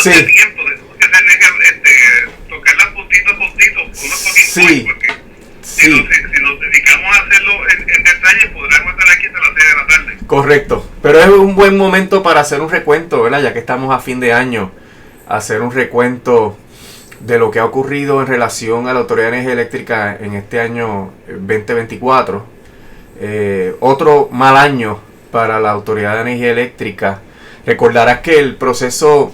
darse tiempo, tenemos que tocarlas puntito a puntito, unos poquitos, porque si nos dedicamos a hacerlo en detalle, podremos estar aquí hasta las 6 de la tarde. Correcto, pero es un buen momento para hacer un recuento, ¿verdad? Ya que estamos a fin de año, hacer un recuento de lo que ha ocurrido en relación a la Autoridad de Energía Eléctrica en este año 2024. Otro mal año para la Autoridad de Energía Eléctrica. Recordarás que el proceso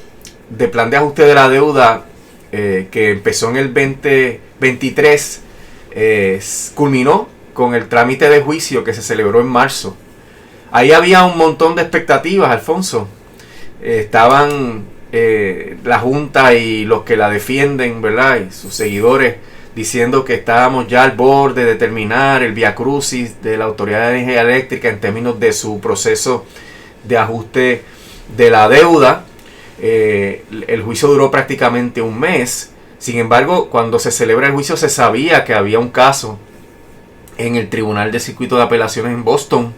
de plan de ajuste de la deuda que empezó en el 2023 culminó con el trámite de juicio que se celebró en marzo. Ahí había un montón de expectativas, Alfonso. Estaban la Junta y los que la defienden, ¿verdad? Y sus seguidores diciendo que estábamos ya al borde de terminar el viacrucis de la Autoridad de Energía Eléctrica en términos de su proceso de ajuste de la deuda. El juicio duró prácticamente un mes. Sin embargo, cuando se celebra el juicio se sabía que había un caso en el Tribunal de Circuito de Apelaciones en Boston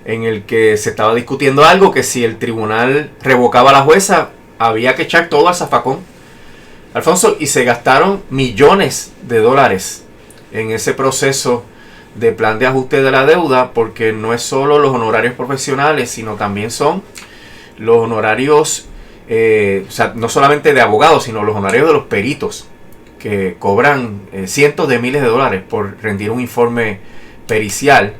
en el que se estaba discutiendo algo que si el tribunal revocaba a la jueza había que echar todo al zafacón, Alfonso, y se gastaron millones de dólares en ese proceso de plan de ajuste de la deuda, porque no es solo los honorarios profesionales, sino también son los honorarios, o sea, no solamente de abogados, sino los honorarios de los peritos, que cobran cientos de miles de dólares por rendir un informe pericial.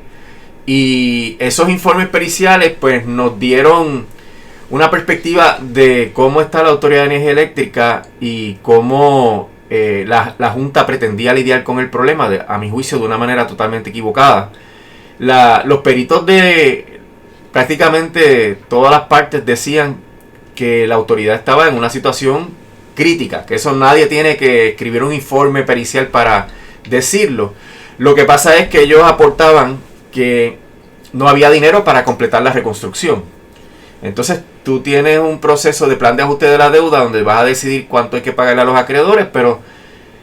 Y esos informes periciales pues nos dieron una perspectiva de cómo está la Autoridad de Energía Eléctrica y cómo la Junta pretendía lidiar con el problema, a mi juicio, de una manera totalmente equivocada. Los peritos de prácticamente todas las partes decían que la autoridad estaba en una situación crítica, que eso nadie tiene que escribir un informe pericial para decirlo. Lo que pasa es que ellos aportaban que no había dinero para completar la reconstrucción. Entonces tú tienes un proceso de plan de ajuste de la deuda donde vas a decidir cuánto hay que pagarle a los acreedores, pero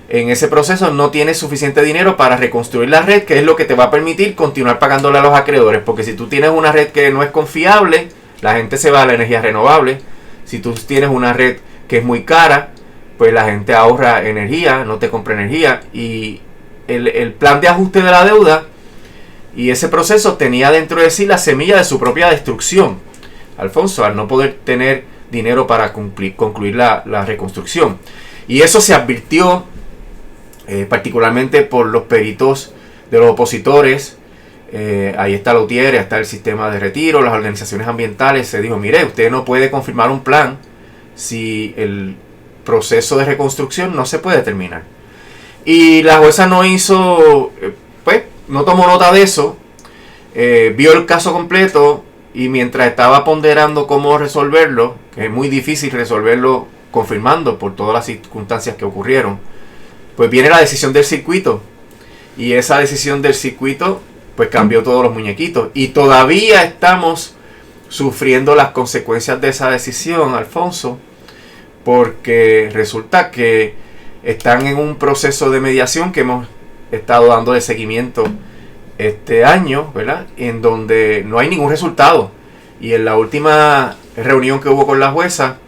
en ese proceso no tienes suficiente dinero para reconstruir la red, que es lo que te va a permitir continuar pagándole a los acreedores, porque si tú tienes una red que no es confiable, la gente se va a la energía renovable. Si tú tienes una red que es muy cara, pues la gente ahorra energía, no te compra energía. Y el plan de ajuste de la deuda y ese proceso tenía dentro de sí la semilla de su propia destrucción, Alfonso, al no poder tener dinero para concluir la reconstrucción. Y eso se advirtió particularmente por los peritos de los opositores. Ahí está Lautier, está el sistema de retiro, las organizaciones ambientales. Se dijo, mire, usted no puede confirmar un plan si el proceso de reconstrucción no se puede terminar. Y la jueza no hizo, pues no tomó nota de eso, vio el caso completo y mientras estaba ponderando cómo resolverlo, que es muy difícil resolverlo confirmando por todas las circunstancias que ocurrieron, pues viene la decisión del circuito. Y esa decisión del circuito pues cambió todos los muñequitos. Y todavía estamos sufriendo las consecuencias de esa decisión, Alfonso, porque resulta que están en un proceso de mediación que hemos estado dándole seguimiento este año, ¿verdad? En donde no hay ningún resultado. Y en la última reunión que hubo con la jueza,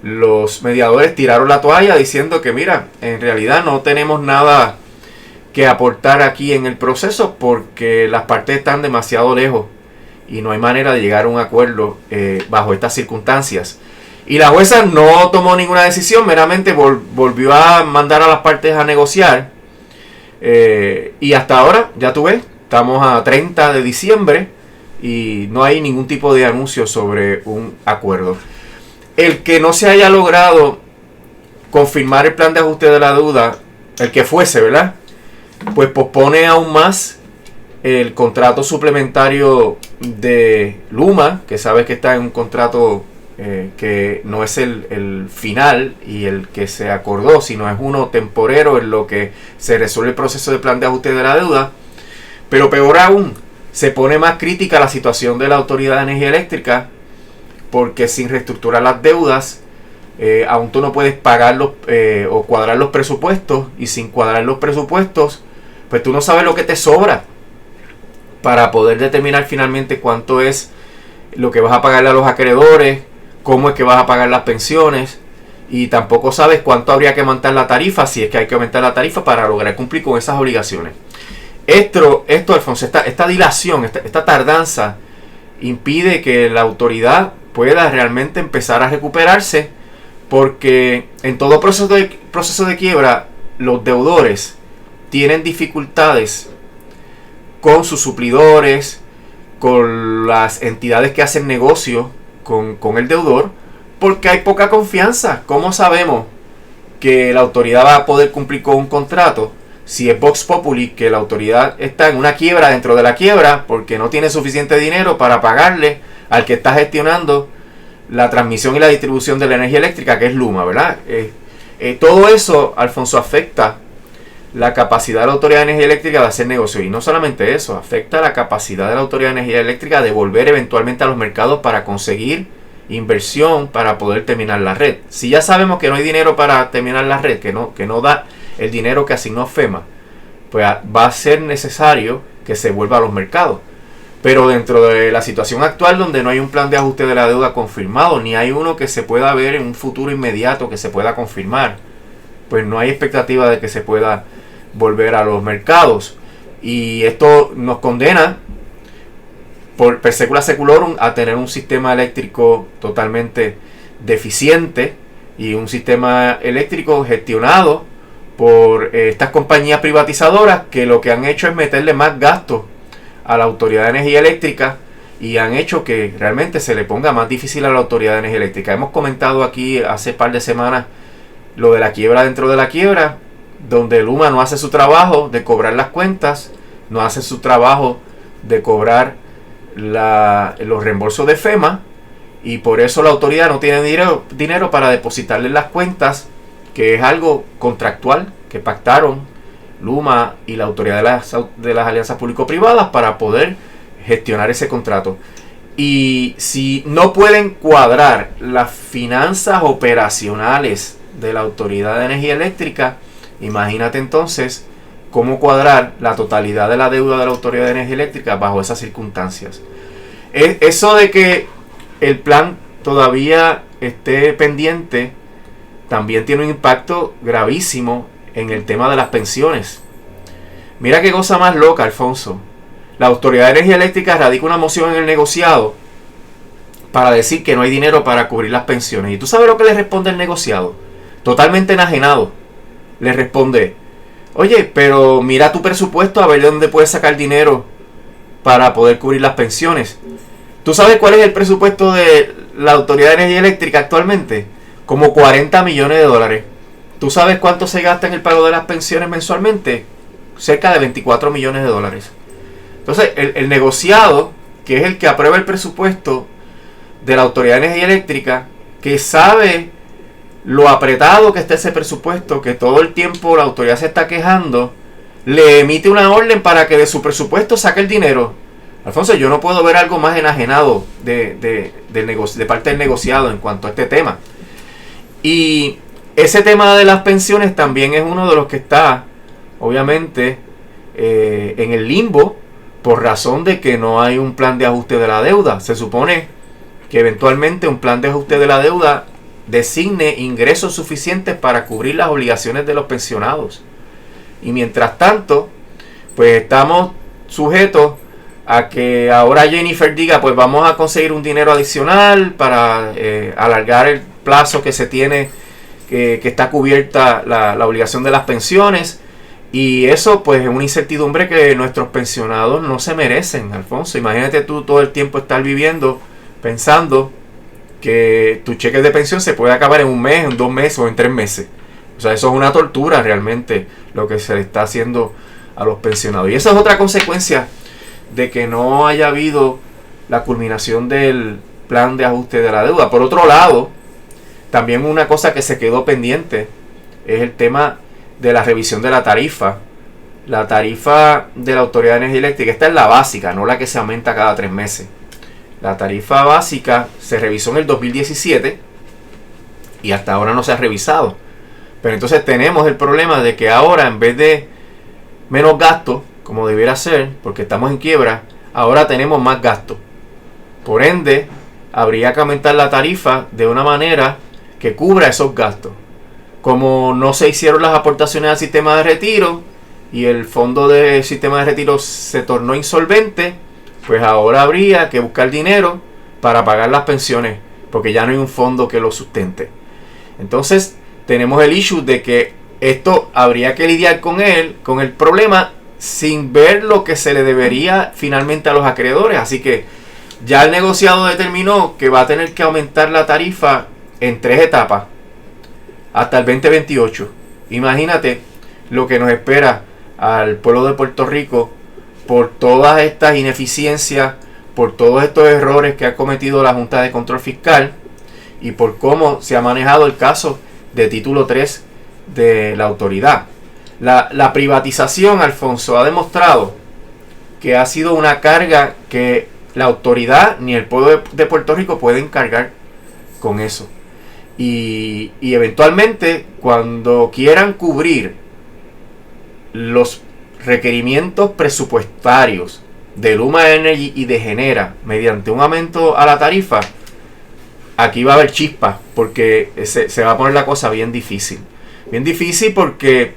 los mediadores tiraron la toalla diciendo que mira, en realidad no tenemos nada que aportar aquí en el proceso porque las partes están demasiado lejos y no hay manera de llegar a un acuerdo bajo estas circunstancias. Y la jueza no tomó ninguna decisión, meramente volvió a mandar a las partes a negociar. Y hasta ahora, ya tú ves, estamos a 30 de diciembre y no hay ningún tipo de anuncio sobre un acuerdo. El que no se haya logrado confirmar el plan de ajuste de la deuda, el que fuese, ¿verdad? Pues pospone aún más el contrato suplementario de Luma, que sabes que está en un contrato que no es el final y el que se acordó, sino es uno temporero en lo que se resuelve el proceso de plan de ajuste de la deuda. Pero peor aún, se pone más crítica la situación de la Autoridad de Energía Eléctrica, porque sin reestructurar las deudas, aún tú no puedes pagar o cuadrar los presupuestos, y sin cuadrar los presupuestos, pues tú no sabes lo que te sobra para poder determinar finalmente cuánto es lo que vas a pagarle a los acreedores, cómo es que vas a pagar las pensiones. y tampoco sabes cuánto habría que aumentar la tarifa, si es que hay que aumentar la tarifa para lograr cumplir con esas obligaciones. Esto Alfonso, esta dilación, esta tardanza impide que la autoridad pueda realmente empezar a recuperarse, porque en todo proceso de quiebra los deudores tienen dificultades con sus suplidores, con las entidades que hacen negocio con el deudor, porque hay poca confianza. ¿Cómo sabemos que la autoridad va a poder cumplir con un contrato si es Vox Populi, que la autoridad está en una quiebra dentro de la quiebra porque no tiene suficiente dinero para pagarle al que está gestionando la transmisión y la distribución de la energía eléctrica, que es Luma, ¿verdad? Todo eso, Alfonso, afecta la capacidad de la Autoridad de Energía Eléctrica de hacer negocio. Y no solamente eso, afecta la capacidad de la Autoridad de Energía Eléctrica de volver eventualmente a los mercados para conseguir inversión para poder terminar la red. Si ya sabemos que no hay dinero para terminar la red, que no da el dinero que asignó FEMA, pues va a ser necesario que se vuelva a los mercados. Pero dentro de la situación actual, donde no hay un plan de ajuste de la deuda confirmado, ni hay uno que se pueda ver en un futuro inmediato que se pueda confirmar, pues no hay expectativa de que se pueda volver a los mercados. Y esto nos condena per secula seculorum a tener un sistema eléctrico totalmente deficiente y un sistema eléctrico gestionado por estas compañías privatizadoras que lo que han hecho es meterle más gastos a la Autoridad de Energía Eléctrica y han hecho que realmente se le ponga más difícil a la Autoridad de Energía Eléctrica. Hemos comentado aquí hace un par de semanas lo de la quiebra dentro de la quiebra, donde Luma no hace su trabajo de cobrar las cuentas, no hace su trabajo de cobrar los reembolsos de FEMA, y por eso la autoridad no tiene dinero para depositarle las cuentas, que es algo contractual que pactaron Luma y la autoridad de las alianzas público-privadas para poder gestionar ese contrato. Y si no pueden cuadrar las finanzas operacionales de la Autoridad de Energía Eléctrica, imagínate entonces cómo cuadrar la totalidad de la deuda de la Autoridad de Energía Eléctrica bajo esas circunstancias. Eso de que el plan todavía esté pendiente también tiene un impacto gravísimo en el tema de las pensiones. Mira qué cosa más loca, Alfonso. La Autoridad de Energía Eléctrica radica una moción en el negociado para decir que no hay dinero para cubrir las pensiones. ¿Y tú sabes lo que le responde el negociado? Totalmente enajenado. Le responde: oye, pero mira tu presupuesto a ver de dónde puedes sacar dinero para poder cubrir las pensiones. ¿Tú sabes cuál es el presupuesto de la Autoridad de Energía Eléctrica actualmente? Como 40 millones de dólares. ¿Tú sabes cuánto se gasta en el pago de las pensiones mensualmente? Cerca de 24 millones de dólares. Entonces, el negociado, que es el que aprueba el presupuesto de la Autoridad de Energía Eléctrica, que sabe lo apretado que está ese presupuesto, que todo el tiempo la autoridad se está quejando, le emite una orden para que de su presupuesto saque el dinero. Alfonso, yo no puedo ver algo más enajenado de parte del negociado en cuanto a este tema. Y ese tema de las pensiones también es uno de los que está, obviamente, en el limbo, por razón de que no hay un plan de ajuste de la deuda. Se supone que eventualmente un plan de ajuste de la deuda designe ingresos suficientes para cubrir las obligaciones de los pensionados. Y mientras tanto, pues estamos sujetos a que ahora Jennifer diga: pues vamos a conseguir un dinero adicional para alargar el plazo que se tiene, que está cubierta la obligación de las pensiones. Y eso pues es una incertidumbre que nuestros pensionados no se merecen, Alfonso. Imagínate tú todo el tiempo estar viviendo pensando que tu cheque de pensión se puede acabar en un mes, en 2 meses o en 3 meses. O sea, eso es una tortura realmente lo que se le está haciendo a los pensionados. Y esa es otra consecuencia de que no haya habido la culminación del plan de ajuste de la deuda. Por otro lado, también una cosa que se quedó pendiente es el tema de la revisión de la tarifa. La tarifa de la Autoridad de Energía Eléctrica, esta es la básica, no la que se aumenta cada 3 meses. La tarifa básica se revisó en el 2017 y hasta ahora no se ha revisado. Pero entonces tenemos el problema de que ahora, en vez de menos gasto, como debiera ser, porque estamos en quiebra, ahora tenemos más gasto. Por ende, habría que aumentar la tarifa de una manera que cubra esos gastos. Como no se hicieron las aportaciones al sistema de retiro y el fondo del sistema de retiro se tornó insolvente, pues ahora habría que buscar dinero para pagar las pensiones, porque ya no hay un fondo que lo sustente. Entonces tenemos el issue de que esto habría que lidiar con el problema, sin ver lo que se le debería finalmente a los acreedores. Así que ya el negociado determinó que va a tener que aumentar la tarifa en 3 etapas hasta el 2028. Imagínate lo que nos espera al pueblo de Puerto Rico por todas estas ineficiencias, por todos estos errores que ha cometido la Junta de Control Fiscal y por cómo se ha manejado el caso de título 3 de la autoridad. La privatización, Alfonso, ha demostrado que ha sido una carga que la autoridad ni el pueblo de Puerto Rico pueden cargar con eso. Y eventualmente, cuando quieran cubrir los requerimientos presupuestarios de Luma Energy y de Genera mediante un aumento a la tarifa, aquí va a haber chispas, porque se va a poner la cosa bien difícil. Bien difícil porque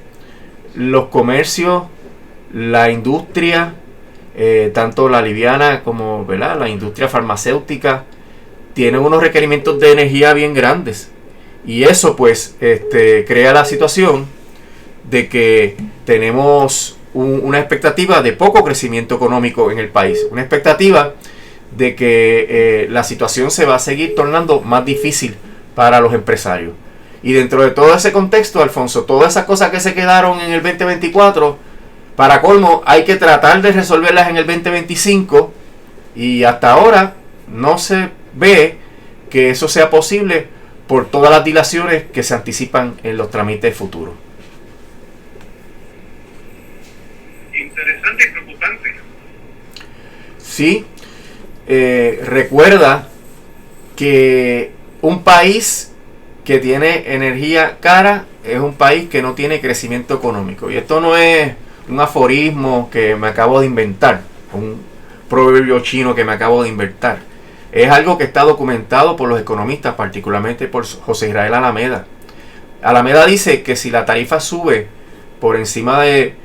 los comercios, la industria, tanto la liviana como, ¿verdad?, la industria farmacéutica, tienen unos requerimientos de energía bien grandes. Y eso pues crea la situación de que tenemos una expectativa de poco crecimiento económico en el país. Una expectativa de que la situación se va a seguir tornando más difícil para los empresarios. Y dentro de todo ese contexto, Alfonso, todas esas cosas que se quedaron en el 2024, para colmo, hay que tratar de resolverlas en el 2025. Y hasta ahora no se ve que eso sea posible por todas las dilaciones que se anticipan en los trámites futuros. Interesante y preocupante. Sí, recuerda que un país que tiene energía cara es un país que no tiene crecimiento económico. Y esto no es un aforismo que me acabo de inventar, un proverbio chino que me acabo de inventar. Es algo que está documentado por los economistas, particularmente por José Israel Alameda. Alameda dice que si la tarifa sube por encima de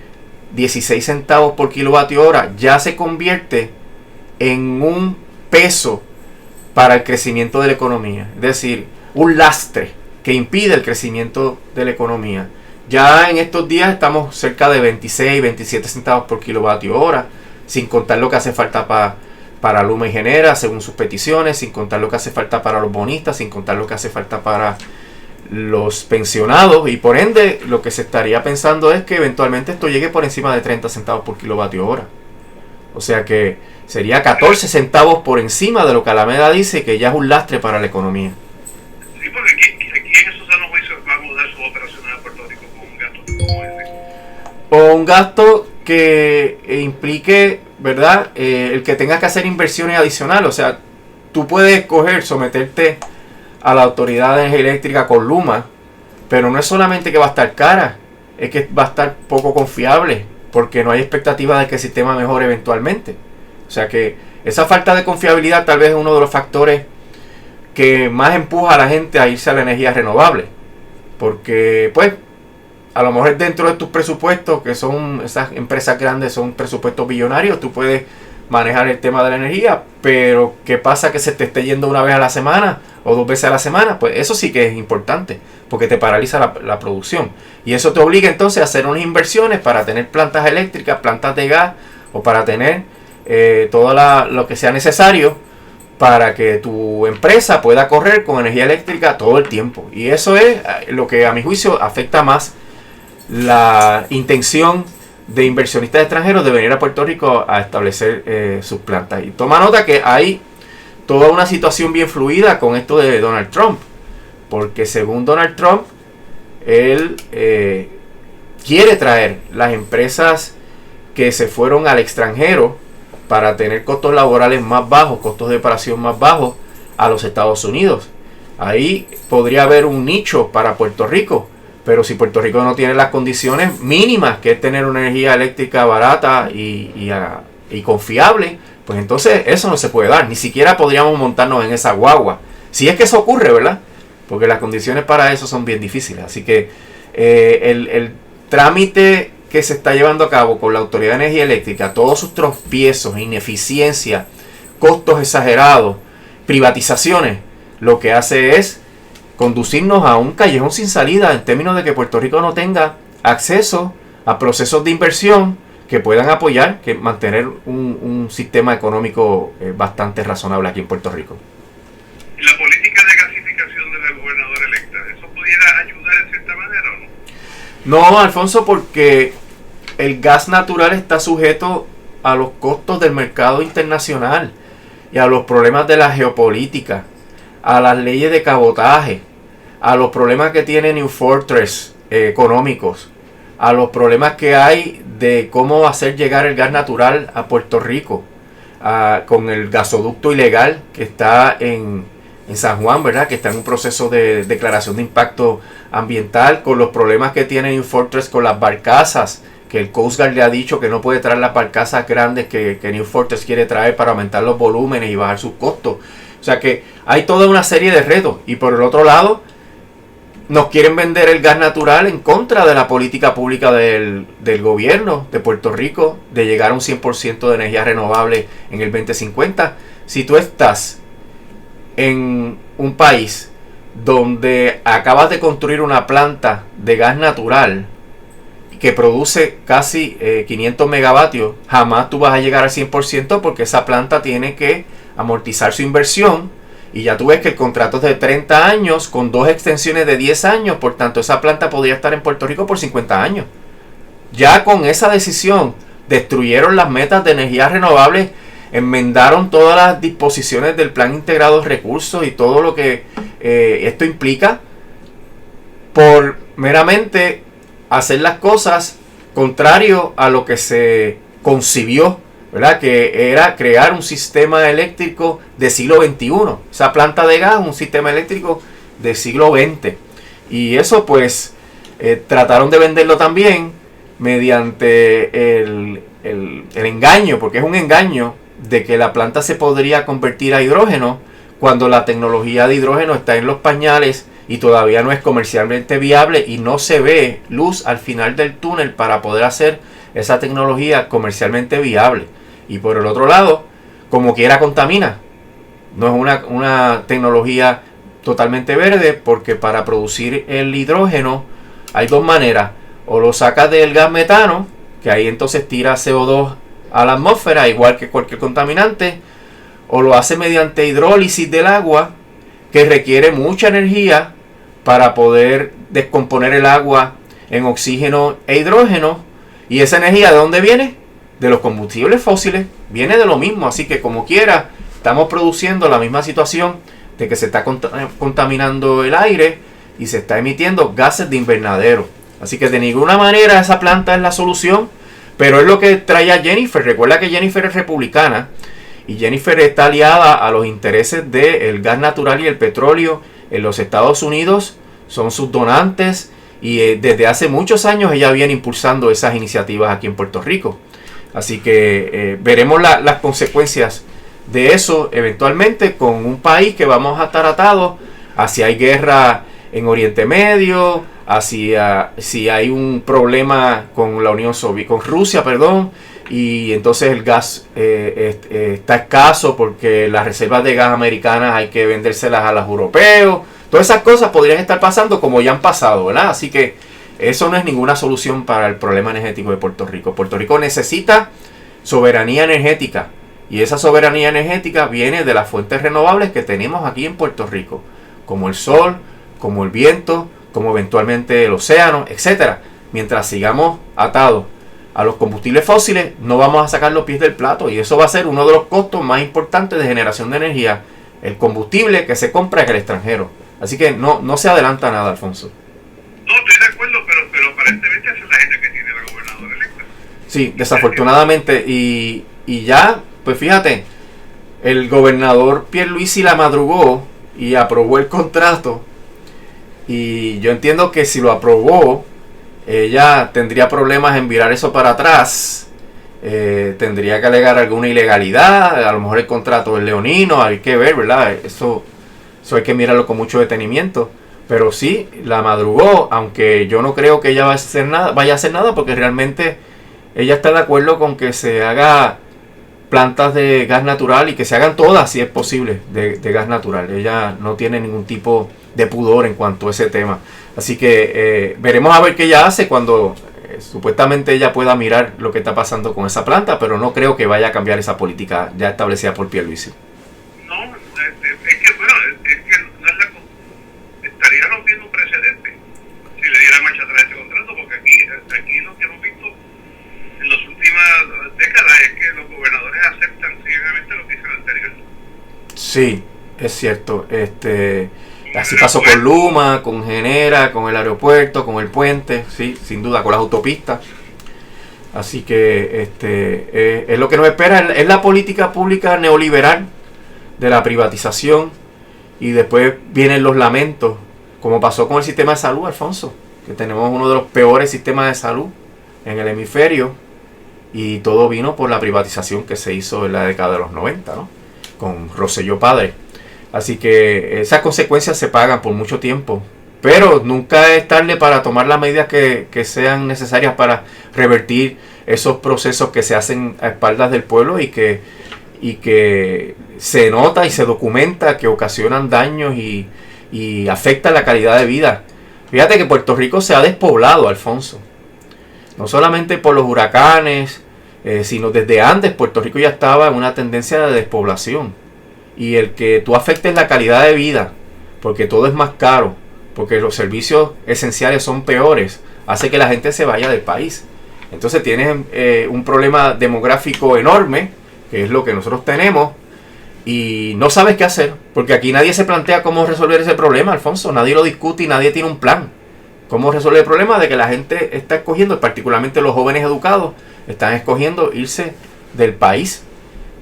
16 centavos por kilovatio hora, ya se convierte en un peso para el crecimiento de la economía. Es decir, un lastre que impide el crecimiento de la economía. Ya en estos días estamos cerca de 26, 27 centavos por kilovatio hora, sin contar lo que hace falta para Luma y Genera, según sus peticiones, sin contar lo que hace falta para los bonistas, sin contar lo que hace falta para los pensionados, y por ende lo que se estaría pensando es que eventualmente esto llegue por encima de 30 centavos por kilovatio hora. O sea que sería 14 centavos por encima de lo que Alameda dice que ya es un lastre para la economía. Sí, porque aquí en esos sanos juicios va a mudar sus operaciones a Puerto Rico con un gasto como ese. O un gasto que implique, ¿verdad?, el que tengas que hacer inversiones adicionales. O sea, tú puedes someterte a la Autoridad de Energía Eléctrica con Luma, pero no es solamente que va a estar cara, es que va a estar poco confiable, porque no hay expectativa de que el sistema mejore eventualmente. O sea que esa falta de confiabilidad tal vez es uno de los factores que más empuja a la gente a irse a la energía renovable, porque pues a lo mejor dentro de tus presupuestos, que son esas empresas grandes, son presupuestos billonarios, tú puedes manejar el tema de la energía, pero ¿qué pasa que se te esté yendo una vez a la semana o 2 veces a la semana? Pues eso sí que es importante, porque te paraliza la producción, y eso te obliga entonces a hacer unas inversiones para tener plantas eléctricas, plantas de gas, o para tener todo lo que sea necesario para que tu empresa pueda correr con energía eléctrica todo el tiempo. Y eso es lo que a mi juicio afecta más la intención de inversionistas extranjeros de venir a Puerto Rico a establecer sus plantas. Y toma nota que hay toda una situación bien fluida con esto de Donald Trump, porque según Donald Trump, él quiere traer las empresas que se fueron al extranjero para tener costos laborales más bajos, costos de operación más bajos a los Estados Unidos. Ahí podría haber un nicho para Puerto Rico, pero si Puerto Rico no tiene las condiciones mínimas, que es tener una energía eléctrica barata y confiable, pues entonces eso no se puede dar. Ni siquiera podríamos montarnos en esa guagua. Si es que eso ocurre, ¿verdad? porque las condiciones para eso son bien difíciles. Así que el trámite que se está llevando a cabo con la Autoridad de Energía Eléctrica, todos sus tropiezos, ineficiencia, costos exagerados, privatizaciones, lo que hace es conducirnos a un callejón sin salida en términos de que Puerto Rico no tenga acceso a procesos de inversión que puedan apoyar, que mantener un sistema económico bastante razonable aquí en Puerto Rico. ¿Y la política de gasificación de la gobernadora electa, eso pudiera ayudar en cierta manera o no? No, Alfonso, porque el gas natural está sujeto a los costos del mercado internacional y a los problemas de la geopolítica, a las leyes de cabotaje, a los problemas que tiene New Fortress económicos, a los problemas que hay de cómo hacer llegar el gas natural a Puerto Rico, con el gasoducto ilegal que está en San Juan, ¿verdad? Que está en un proceso de declaración de impacto ambiental, con los problemas que tiene New Fortress con las barcazas, que el Coast Guard le ha dicho que no puede traer las barcazas grandes que New Fortress quiere traer para aumentar los volúmenes y bajar sus costos. O sea que hay toda una serie de retos. Y por el otro lado, nos quieren vender el gas natural en contra de la política pública del gobierno de Puerto Rico de llegar a un 100% de energía renovable en el 2050. Si tú estás en un país donde acabas de construir una planta de gas natural que produce casi 500 megavatios, jamás tú vas a llegar al 100% porque esa planta tiene que amortizar su inversión. Y ya tú ves que el contrato es de 30 años con 2 extensiones de 10 años. Por tanto, esa planta podría estar en Puerto Rico por 50 años. Ya con esa decisión destruyeron las metas de energías renovables, enmendaron todas las disposiciones del Plan Integrado de Recursos y todo lo que esto implica por meramente hacer las cosas contrario a lo que se concibió, ¿verdad? Que era crear un sistema eléctrico de siglo XXI. Esa planta de gas, un sistema eléctrico del siglo XX. Y eso pues trataron de venderlo también mediante el engaño, porque es un engaño de que la planta se podría convertir a hidrógeno cuando la tecnología de hidrógeno está en los pañales y todavía no es comercialmente viable y no se ve luz al final del túnel para poder hacer esa tecnología comercialmente viable. Y por el otro lado, como quiera contamina. No es una tecnología totalmente verde, porque para producir el hidrógeno hay dos maneras. O lo sacas del gas metano, que ahí entonces tira CO2 a la atmósfera, igual que cualquier contaminante, o lo hace mediante hidrólisis del agua, que requiere mucha energía para poder descomponer el agua en oxígeno e hidrógeno. ¿Y esa energía de dónde viene? De los combustibles fósiles. Viene de lo mismo. Así que como quiera, estamos produciendo la misma situación de que se está contaminando el aire y se está emitiendo gases de invernadero. Así que de ninguna manera esa planta es la solución, pero es lo que trae a Jennifer. Recuerda que Jennifer es republicana y Jennifer está aliada a los intereses del gas natural y el petróleo en los Estados Unidos. Son sus donantes y desde hace muchos años ella viene impulsando esas iniciativas aquí en Puerto Rico. Así que veremos las consecuencias de eso eventualmente con un país que vamos a estar atados a si hay guerra en Oriente Medio, hacia si hay un problema con la Unión Soviética, con Rusia, perdón, y entonces el gas está escaso porque las reservas de gas americanas hay que vendérselas a los europeos. Todas esas cosas podrían estar pasando como ya han pasado, ¿verdad? Así que eso no es ninguna solución para el problema energético de Puerto Rico. Puerto Rico necesita soberanía energética y esa soberanía energética viene de las fuentes renovables que tenemos aquí en Puerto Rico, como el sol, como el viento, como eventualmente el océano, etcétera. Mientras sigamos atados a los combustibles fósiles, no vamos a sacar los pies del plato y eso va a ser uno de los costos más importantes de generación de energía, el combustible que se compra en el extranjero. Así que no se adelanta nada, Alfonso. No, estoy de acuerdo, pero aparentemente esa es la agenda que tiene la gobernadora electa. Sí, desafortunadamente. Y ya, pues fíjate, el gobernador Pierluisi la madrugó y aprobó el contrato. Y yo entiendo que si lo aprobó, ella tendría problemas en virar eso para atrás. Tendría que alegar alguna ilegalidad. A lo mejor el contrato es leonino, hay que ver, ¿verdad? Eso hay que mirarlo con mucho detenimiento. Pero sí, la madrugó, aunque yo no creo que ella vaya a hacer nada, porque realmente ella está de acuerdo con que se haga plantas de gas natural y que se hagan todas, si es posible, de gas natural. Ella no tiene ningún tipo de pudor en cuanto a ese tema. Así que veremos a ver qué ella hace cuando supuestamente ella pueda mirar lo que está pasando con esa planta, pero no creo que vaya a cambiar esa política ya establecida por Pierluisi. No, es que bueno, es que no es estaría rompiendo un precedente si le diera marcha atrás a ese contrato, porque aquí lo que hemos visto en las últimas décadas es que los gobernadores aceptan ciegamente lo que hizo el anterior. Sí, es cierto. Así pasó con Luma, con Genera, con el aeropuerto, con el puente, sí, sin duda, con las autopistas. Así que es lo que nos espera, es la política pública neoliberal de la privatización, y después vienen los lamentos, como pasó con el sistema de salud, Alfonso, que tenemos uno de los peores sistemas de salud en el hemisferio, y todo vino por la privatización que se hizo en la década de los 90, ¿no? Con Rosselló padre. Así que esas consecuencias se pagan por mucho tiempo, pero nunca es tarde para tomar las medidas que sean necesarias para revertir esos procesos que se hacen a espaldas del pueblo y que se nota y se documenta que ocasionan daños y afectan la calidad de vida. Fíjate que Puerto Rico se ha despoblado, Alfonso. No solamente por los huracanes, sino desde antes Puerto Rico ya estaba en una tendencia de despoblación. Y el que tú afectes la calidad de vida, porque todo es más caro, porque los servicios esenciales son peores, hace que la gente se vaya del país. Entonces tienes un problema demográfico enorme, que es lo que nosotros tenemos, y no sabes qué hacer, porque aquí nadie se plantea cómo resolver ese problema, Alfonso. Nadie lo discute y nadie tiene un plan. ¿Cómo resolver el problema de que la gente está escogiendo, particularmente los jóvenes educados, están escogiendo irse del país?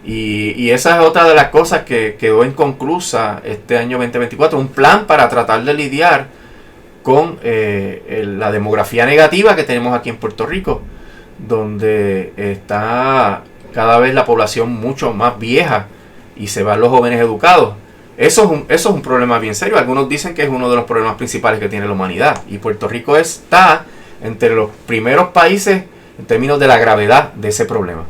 Y esa es otra de las cosas que quedó inconclusa este año 2024, un plan para tratar de lidiar con la demografía negativa que tenemos aquí en Puerto Rico, donde está cada vez la población mucho más vieja y se van los jóvenes educados. Eso es un problema bien serio. Algunos dicen que es uno de los problemas principales que tiene la humanidad, y Puerto Rico está entre los primeros países en términos de la gravedad de ese problema.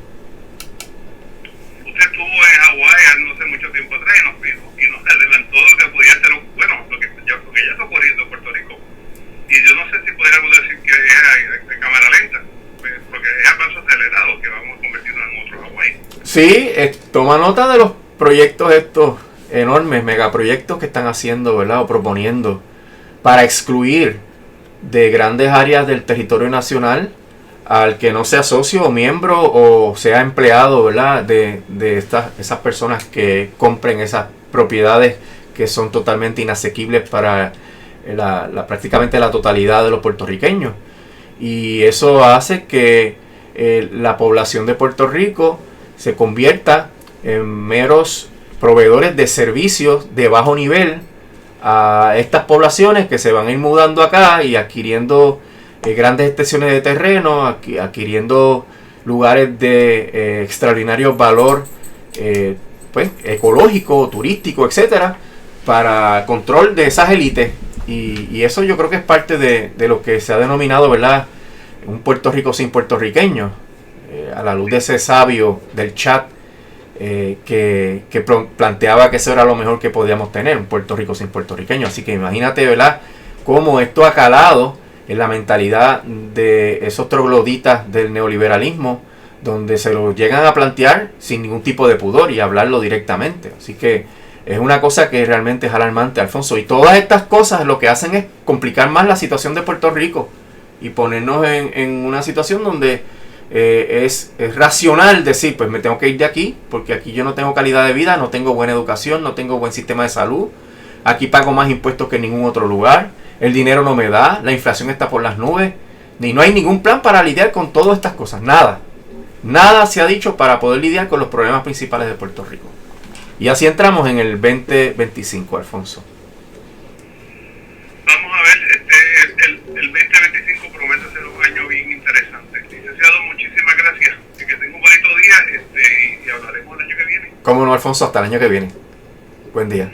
Usted estuvo en Hawái no hace mucho tiempo atrás y nos adelantó lo que podía ser, bueno, lo que ya está ocurriendo en Puerto Rico. Y yo no sé si podríamos decir que es de cámara lenta, porque es a paso acelerado que vamos a convertirnos en otro Hawái. Sí, toma nota de los proyectos estos enormes, megaproyectos que están haciendo, ¿verdad? O proponiendo para excluir de grandes áreas del territorio nacional al que no sea socio o miembro o sea empleado, ¿verdad? De esas personas que compren esas propiedades que son totalmente inasequibles para prácticamente la totalidad de los puertorriqueños. Y eso hace que la población de Puerto Rico se convierta en meros proveedores de servicios de bajo nivel a estas poblaciones que se van a ir mudando acá y adquiriendo grandes extensiones de terreno, adquiriendo lugares de extraordinario valor pues ecológico, turístico, etcétera, para control de esas élites. Y eso yo creo que es parte de lo que se ha denominado, ¿verdad?, un Puerto Rico sin puertorriqueños, a la luz de ese sabio del chat que planteaba que eso era lo mejor que podíamos tener, un Puerto Rico sin puertorriqueños. Así que imagínate, ¿verdad?, cómo esto ha calado en la mentalidad de esos trogloditas del neoliberalismo, donde se lo llegan a plantear sin ningún tipo de pudor y hablarlo directamente. Así que es una cosa que realmente es alarmante, Alfonso. Y todas estas cosas lo que hacen es complicar más la situación de Puerto Rico y ponernos en una situación donde es racional decir, pues me tengo que ir de aquí, porque aquí yo no tengo calidad de vida, no tengo buena educación, no tengo buen sistema de salud, aquí pago más impuestos que en ningún otro lugar, el dinero no me da, la inflación está por las nubes, y no hay ningún plan para lidiar con todas estas cosas, nada se ha dicho para poder lidiar con los problemas principales de Puerto Rico. Y así entramos en el 2025, Alfonso. Vamos a ver, el 2025 promete ser un año bien interesante. Licenciado, muchísimas gracias. Que tenga un bonito día y hablaremos el año que viene. Cómo no, Alfonso, hasta el año que viene. Buen día.